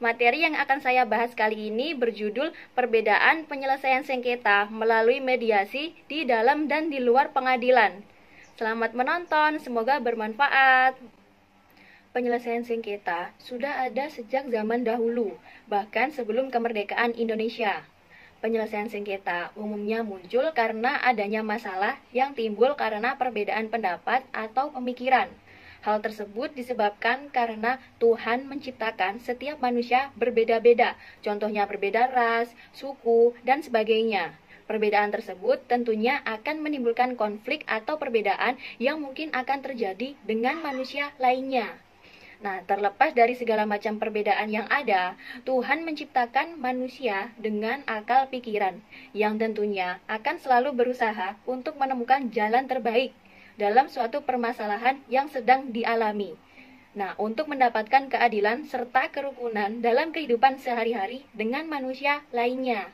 Materi yang akan saya bahas kali ini berjudul Perbedaan Penyelesaian Sengketa melalui Mediasi di Dalam dan di Luar Pengadilan. Selamat menonton, semoga bermanfaat. Penyelesaian sengketa sudah ada sejak zaman dahulu, bahkan sebelum kemerdekaan Indonesia. Penyelesaian sengketa umumnya muncul karena adanya masalah yang timbul karena perbedaan pendapat atau pemikiran. Hal tersebut disebabkan karena Tuhan menciptakan setiap manusia berbeda-beda, contohnya berbeda ras, suku, dan sebagainya. Perbedaan tersebut tentunya akan menimbulkan konflik atau perbedaan yang mungkin akan terjadi dengan manusia lainnya. Nah, terlepas dari segala macam perbedaan yang ada, Tuhan menciptakan manusia dengan akal pikiran, yang tentunya akan selalu berusaha untuk menemukan jalan terbaik dalam suatu permasalahan yang sedang dialami. Nah, untuk mendapatkan keadilan serta kerukunan dalam kehidupan sehari-hari dengan manusia lainnya.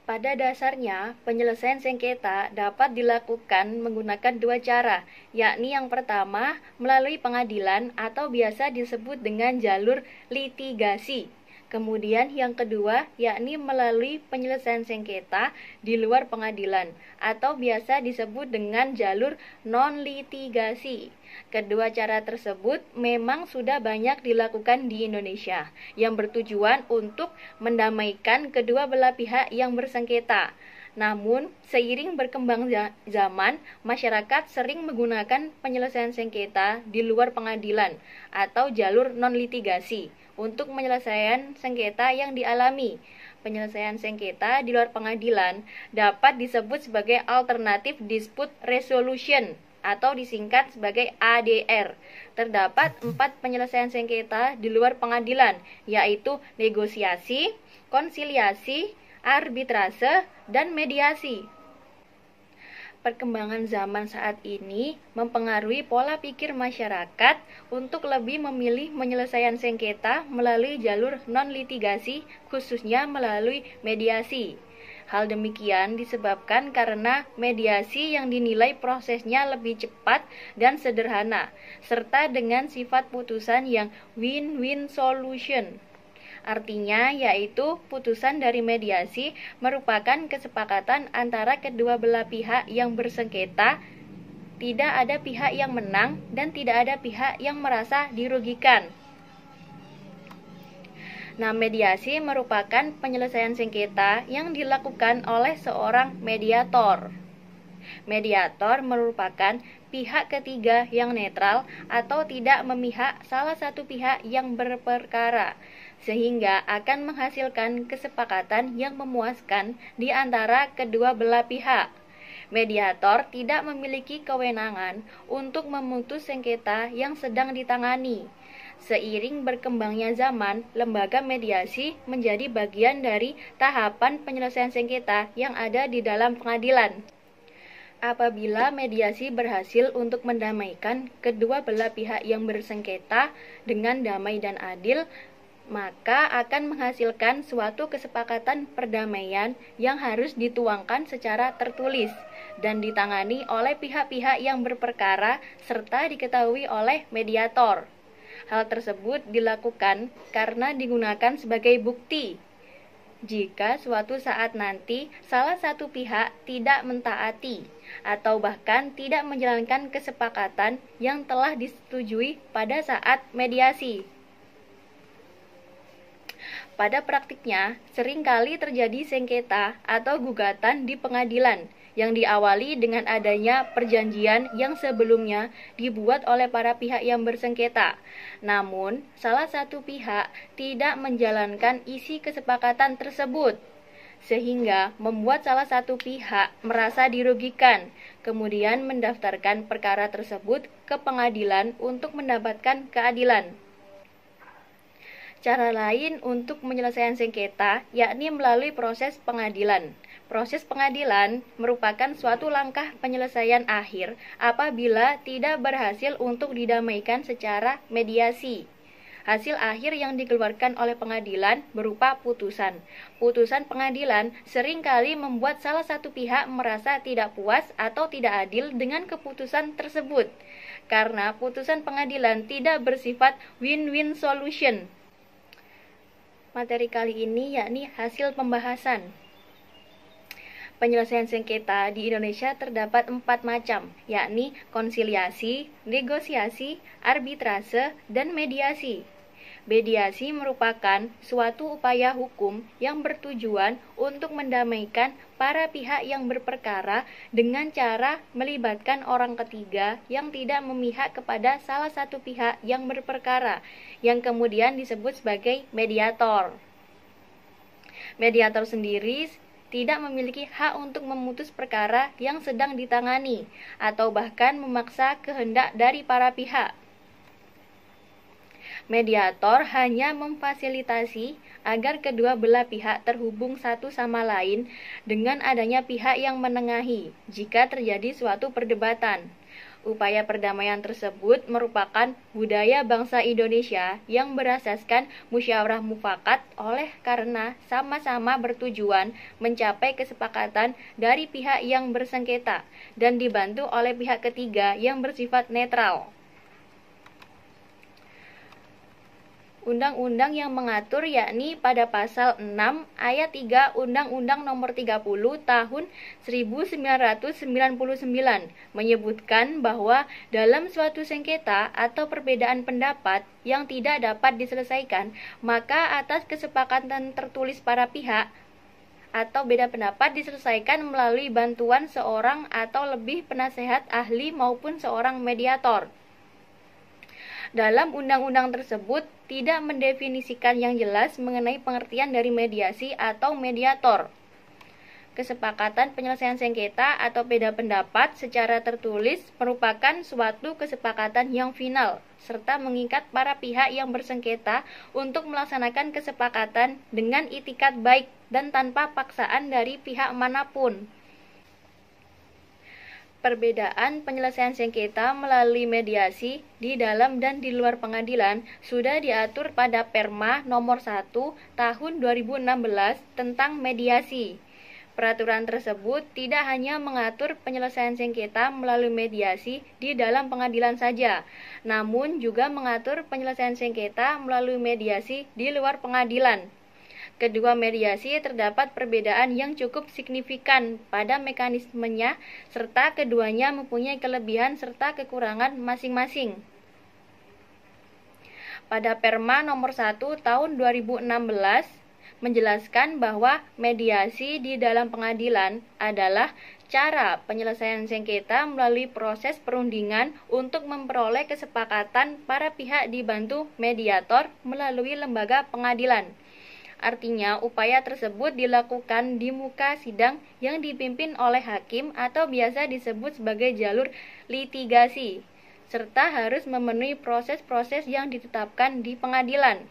Pada dasarnya, penyelesaian sengketa dapat dilakukan menggunakan dua cara, yakni yang pertama melalui pengadilan atau biasa disebut dengan jalur litigasi. Kemudian yang kedua yakni melalui penyelesaian sengketa di luar pengadilan atau biasa disebut dengan jalur non-litigasi. Kedua cara tersebut memang sudah banyak dilakukan di Indonesia yang bertujuan untuk mendamaikan kedua belah pihak yang bersengketa. Namun, seiring berkembang zaman, masyarakat sering menggunakan penyelesaian sengketa di luar pengadilan atau jalur non-litigasi untuk penyelesaian sengketa yang dialami. Penyelesaian sengketa di luar pengadilan dapat disebut sebagai Alternative Dispute Resolution atau disingkat sebagai ADR. Terdapat 4 penyelesaian sengketa di luar pengadilan, yaitu negosiasi, konsiliasi, arbitrase, dan mediasi. Perkembangan zaman saat ini mempengaruhi pola pikir masyarakat untuk lebih memilih penyelesaian sengketa melalui jalur non-litigasi, khususnya melalui mediasi. Hal demikian disebabkan karena mediasi yang dinilai prosesnya lebih cepat dan sederhana, serta dengan sifat putusan yang win-win solution. Artinya yaitu putusan dari mediasi merupakan kesepakatan antara kedua belah pihak yang bersengketa, tidak ada pihak yang menang dan tidak ada pihak yang merasa dirugikan. Nah, mediasi merupakan penyelesaian sengketa yang dilakukan oleh seorang mediator. Mediator merupakan pihak ketiga yang netral atau tidak memihak salah satu pihak yang berperkara, sehingga akan menghasilkan kesepakatan yang memuaskan di antara kedua belah pihak. Mediator tidak memiliki kewenangan untuk memutus sengketa yang sedang ditangani. Seiring berkembangnya zaman, lembaga mediasi menjadi bagian dari tahapan penyelesaian sengketa yang ada di dalam pengadilan. Apabila mediasi berhasil untuk mendamaikan kedua belah pihak yang bersengketa dengan damai dan adil, maka akan menghasilkan suatu kesepakatan perdamaian yang harus dituangkan secara tertulis dan ditangani oleh pihak-pihak yang berperkara serta diketahui oleh mediator. Hal tersebut dilakukan karena digunakan sebagai bukti. jika suatu saat nanti salah satu pihak tidak mentaati atau bahkan tidak menjalankan kesepakatan yang telah disetujui pada saat mediasi. Pada praktiknya, seringkali terjadi sengketa atau gugatan di pengadilan yang diawali dengan adanya perjanjian yang sebelumnya dibuat oleh para pihak yang bersengketa. Namun, salah satu pihak tidak menjalankan isi kesepakatan tersebut, sehingga membuat salah satu pihak merasa dirugikan, kemudian mendaftarkan perkara tersebut ke pengadilan untuk mendapatkan keadilan. Cara lain untuk menyelesaikan sengketa yakni melalui proses pengadilan. Proses pengadilan merupakan suatu langkah penyelesaian akhir apabila tidak berhasil untuk didamaikan secara mediasi. Hasil akhir yang dikeluarkan oleh pengadilan berupa putusan. Putusan pengadilan seringkali membuat salah satu pihak merasa tidak puas atau tidak adil dengan keputusan tersebut, karena putusan pengadilan tidak bersifat win-win solution. Materi kali ini yakni hasil pembahasan. Penyelesaian sengketa di Indonesia terdapat 4 macam, yakni konsiliasi, negosiasi, arbitrase, dan mediasi. Mediasi merupakan suatu upaya hukum yang bertujuan untuk mendamaikan para pihak yang berperkara dengan cara melibatkan orang ketiga yang tidak memihak kepada salah satu pihak yang berperkara, yang kemudian disebut sebagai mediator. Mediator sendiri tidak memiliki hak untuk memutus perkara yang sedang ditangani atau bahkan memaksa kehendak dari para pihak. Mediator hanya memfasilitasi agar kedua belah pihak terhubung satu sama lain dengan adanya pihak yang menengahi jika terjadi suatu perdebatan. Upaya perdamaian tersebut merupakan budaya bangsa Indonesia yang berasaskan musyawarah mufakat oleh karena sama-sama bertujuan mencapai kesepakatan dari pihak yang bersengketa dan dibantu oleh pihak ketiga yang bersifat netral. Undang-undang yang mengatur yakni pada pasal 6 ayat 3 Undang-Undang Nomor 30 Tahun 1999 menyebutkan bahwa dalam suatu sengketa atau perbedaan pendapat yang tidak dapat diselesaikan, maka atas kesepakatan tertulis para pihak atau beda pendapat diselesaikan melalui bantuan seorang atau lebih penasehat ahli maupun seorang mediator. Dalam undang-undang tersebut tidak mendefinisikan yang jelas mengenai pengertian dari mediasi atau mediator. Kesepakatan penyelesaian sengketa atau beda pendapat secara tertulis merupakan suatu kesepakatan yang final, serta mengikat para pihak yang bersengketa untuk melaksanakan kesepakatan dengan itikat baik dan tanpa paksaan dari pihak manapun. Perbedaan penyelesaian sengketa melalui mediasi di dalam dan di luar pengadilan sudah diatur pada Perma Nomor 1 Tahun 2016 tentang mediasi. Peraturan tersebut tidak hanya mengatur penyelesaian sengketa melalui mediasi di dalam pengadilan saja, namun juga mengatur penyelesaian sengketa melalui mediasi di luar pengadilan. Kedua mediasi terdapat perbedaan yang cukup signifikan pada mekanismenya, serta keduanya mempunyai kelebihan serta kekurangan masing-masing. Pada Perma Nomor 1 Tahun 2016 menjelaskan bahwa mediasi di dalam pengadilan adalah cara penyelesaian sengketa melalui proses perundingan untuk memperoleh kesepakatan para pihak dibantu mediator melalui lembaga pengadilan. Artinya, upaya tersebut dilakukan di muka sidang yang dipimpin oleh hakim atau biasa disebut sebagai jalur litigasi, serta harus memenuhi proses-proses yang ditetapkan di pengadilan.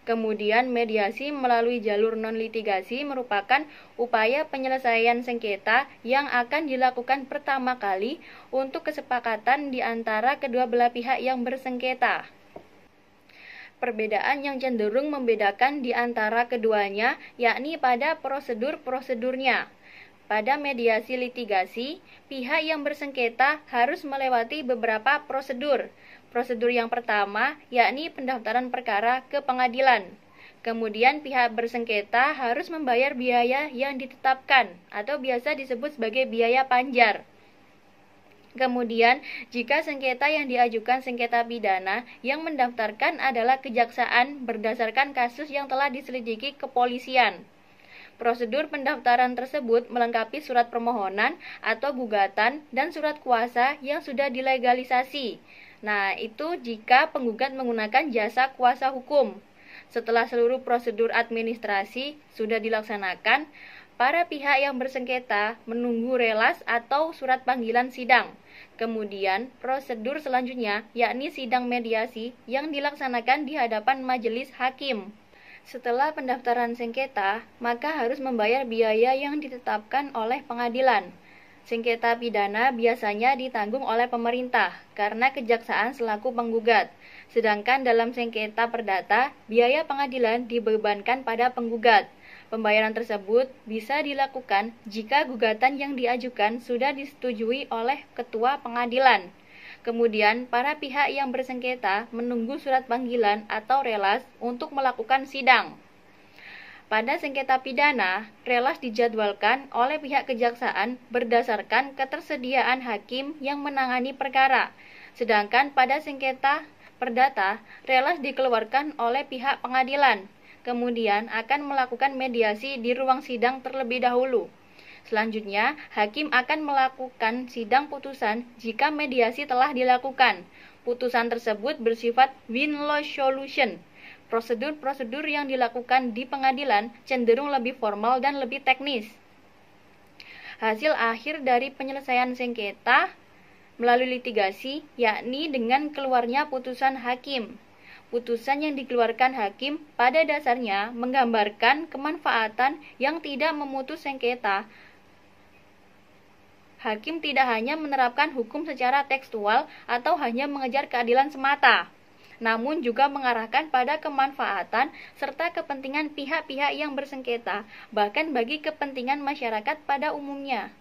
Kemudian, mediasi melalui jalur non-litigasi merupakan upaya penyelesaian sengketa yang akan dilakukan pertama kali untuk kesepakatan di antara kedua belah pihak yang bersengketa. Perbedaan yang cenderung membedakan di antara keduanya yakni pada prosedur-prosedurnya. Pada mediasi litigasi, pihak yang bersengketa harus melewati beberapa prosedur. Prosedur yang pertama yakni pendaftaran perkara ke pengadilan. Kemudian pihak bersengketa harus membayar biaya yang ditetapkan atau biasa disebut sebagai biaya panjar. Kemudian, jika sengketa yang diajukan sengketa pidana yang mendaftarkan adalah kejaksaan berdasarkan kasus yang telah diselidiki kepolisian. Prosedur pendaftaran tersebut melengkapi surat permohonan atau gugatan dan surat kuasa yang sudah dilegalisasi. Nah, itu jika penggugat menggunakan jasa kuasa hukum. Setelah seluruh prosedur administrasi sudah dilaksanakan, para pihak yang bersengketa menunggu relas atau surat panggilan sidang. Kemudian, prosedur selanjutnya yakni sidang mediasi yang dilaksanakan di hadapan majelis hakim. Setelah pendaftaran sengketa, maka harus membayar biaya yang ditetapkan oleh pengadilan. Sengketa pidana biasanya ditanggung oleh pemerintah karena kejaksaan selaku penggugat. Sedangkan dalam sengketa perdata, biaya pengadilan dibebankan pada penggugat. Pembayaran tersebut bisa dilakukan jika gugatan yang diajukan sudah disetujui oleh ketua pengadilan. Kemudian, para pihak yang bersengketa menunggu surat panggilan atau relas untuk melakukan sidang. Pada sengketa pidana, relas dijadwalkan oleh pihak kejaksaan berdasarkan ketersediaan hakim yang menangani perkara. Sedangkan pada sengketa perdata, relas dikeluarkan oleh pihak pengadilan. Kemudian akan melakukan mediasi di ruang sidang terlebih dahulu. Selanjutnya, hakim akan melakukan sidang putusan jika mediasi telah dilakukan. Putusan tersebut bersifat win-loss solution. Prosedur-prosedur yang dilakukan di pengadilan cenderung lebih formal dan lebih teknis. Hasil akhir dari penyelesaian sengketa melalui litigasi yakni dengan keluarnya putusan hakim. Putusan yang dikeluarkan hakim pada dasarnya menggambarkan kemanfaatan yang tidak memutus sengketa. Hakim tidak hanya menerapkan hukum secara tekstual atau hanya mengejar keadilan semata, namun juga mengarahkan pada kemanfaatan serta kepentingan pihak-pihak yang bersengketa, bahkan bagi kepentingan masyarakat pada umumnya.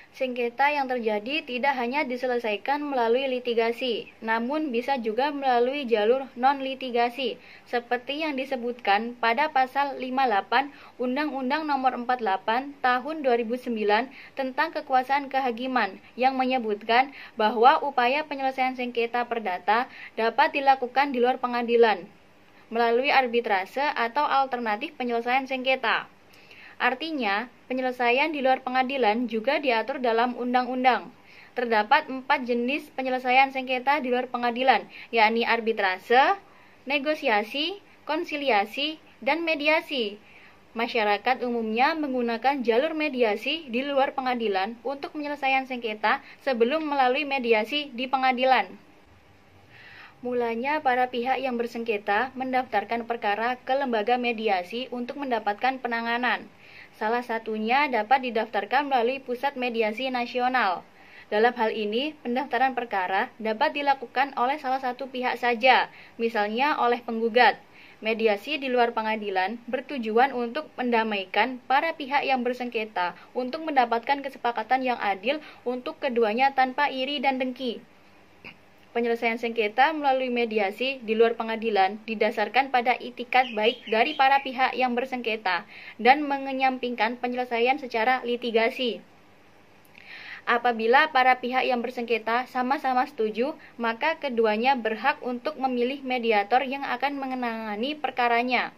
Sengketa yang terjadi tidak hanya diselesaikan melalui litigasi, namun bisa juga melalui jalur non-litigasi, seperti yang disebutkan pada pasal 58 Undang-Undang Nomor 48 Tahun 2009 tentang kekuasaan kehakiman, yang menyebutkan bahwa upaya penyelesaian sengketa perdata dapat dilakukan di luar pengadilan, melalui arbitrase atau alternatif penyelesaian sengketa. Artinya, penyelesaian di luar pengadilan juga diatur dalam undang-undang. Terdapat 4 jenis penyelesaian sengketa di luar pengadilan, yakni arbitrase, negosiasi, konsiliasi, dan mediasi. Masyarakat umumnya menggunakan jalur mediasi di luar pengadilan untuk penyelesaian sengketa sebelum melalui mediasi di pengadilan. Mulanya para pihak yang bersengketa mendaftarkan perkara ke lembaga mediasi untuk mendapatkan penanganan. Salah satunya dapat didaftarkan melalui Pusat Mediasi Nasional. Dalam hal ini, pendaftaran perkara dapat dilakukan oleh salah satu pihak saja, misalnya oleh penggugat. Mediasi di luar pengadilan bertujuan untuk mendamaikan para pihak yang bersengketa untuk mendapatkan kesepakatan yang adil untuk keduanya tanpa iri dan dengki. Penyelesaian sengketa melalui mediasi di luar pengadilan didasarkan pada itikat baik dari para pihak yang bersengketa dan mengenyampingkan penyelesaian secara litigasi. Apabila para pihak yang bersengketa sama-sama setuju, maka keduanya berhak untuk memilih mediator yang akan menangani perkaranya.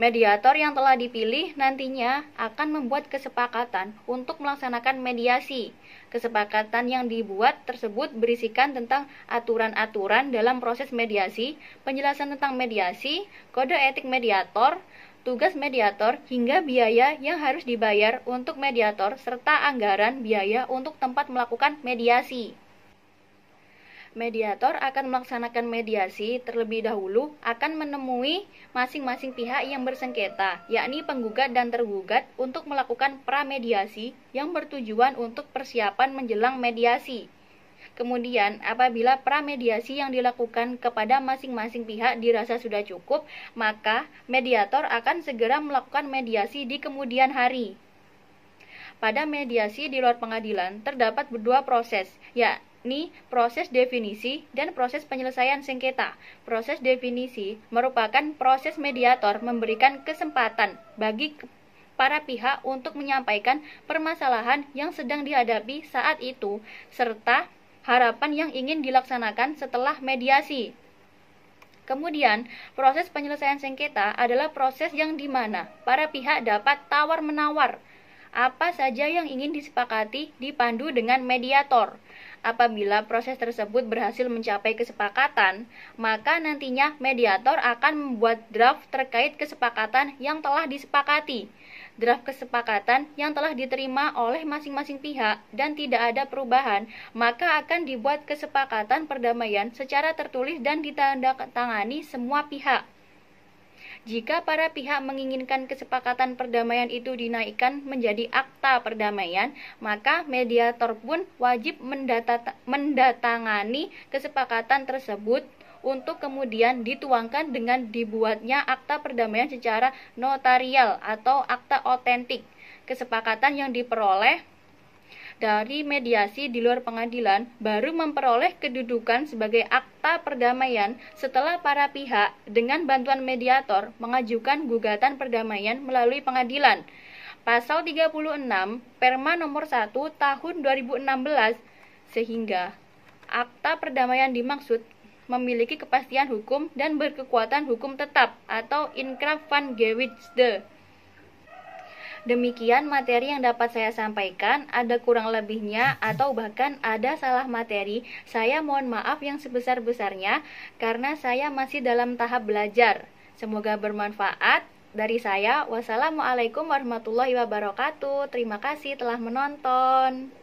Mediator yang telah dipilih nantinya akan membuat kesepakatan untuk melaksanakan mediasi. Kesepakatan yang dibuat tersebut berisikan tentang aturan-aturan dalam proses mediasi, penjelasan tentang mediasi, kode etik mediator, tugas mediator, hingga biaya yang harus dibayar untuk mediator, serta anggaran biaya untuk tempat melakukan mediasi. Mediator akan melaksanakan mediasi terlebih dahulu akan menemui masing-masing pihak yang bersengketa, yakni penggugat dan tergugat, untuk melakukan pramediasi yang bertujuan untuk persiapan menjelang mediasi. Kemudian, apabila pramediasi yang dilakukan kepada masing-masing pihak dirasa sudah cukup, maka mediator akan segera melakukan mediasi di kemudian hari. Pada mediasi di luar pengadilan terdapat dua proses, yakni proses definisi dan proses penyelesaian sengketa. Proses definisi merupakan proses mediator memberikan kesempatan bagi para pihak untuk menyampaikan permasalahan yang sedang dihadapi saat itu, serta harapan yang ingin dilaksanakan setelah mediasi. Kemudian, proses penyelesaian sengketa adalah proses yang dimana para pihak dapat tawar-menawar apa saja yang ingin disepakati dipandu dengan mediator. Apabila proses tersebut berhasil mencapai kesepakatan, maka nantinya mediator akan membuat draft terkait kesepakatan yang telah disepakati. Draft kesepakatan yang telah diterima oleh masing-masing pihak dan tidak ada perubahan, maka akan dibuat kesepakatan perdamaian secara tertulis dan ditandatangani semua pihak. Jika para pihak menginginkan kesepakatan perdamaian itu dinaikkan menjadi akta perdamaian, maka mediator pun wajib mendatangani kesepakatan tersebut untuk kemudian dituangkan dengan dibuatnya akta perdamaian secara notarial atau akta otentik. Kesepakatan yang diperoleh dari mediasi di luar pengadilan baru memperoleh kedudukan sebagai akta perdamaian setelah para pihak dengan bantuan mediator mengajukan gugatan perdamaian melalui pengadilan. Pasal 36 Perma nomor 1 tahun 2016, sehingga akta perdamaian dimaksud memiliki kepastian hukum dan berkekuatan hukum tetap atau inkraf van gewichtsde. Demikian materi yang dapat saya sampaikan. Ada kurang lebihnya atau bahkan ada salah materi, saya mohon maaf yang sebesar-besarnya karena saya masih dalam tahap belajar. Semoga bermanfaat. Dari saya, wassalamualaikum warahmatullahi wabarakatuh. Terima kasih telah menonton.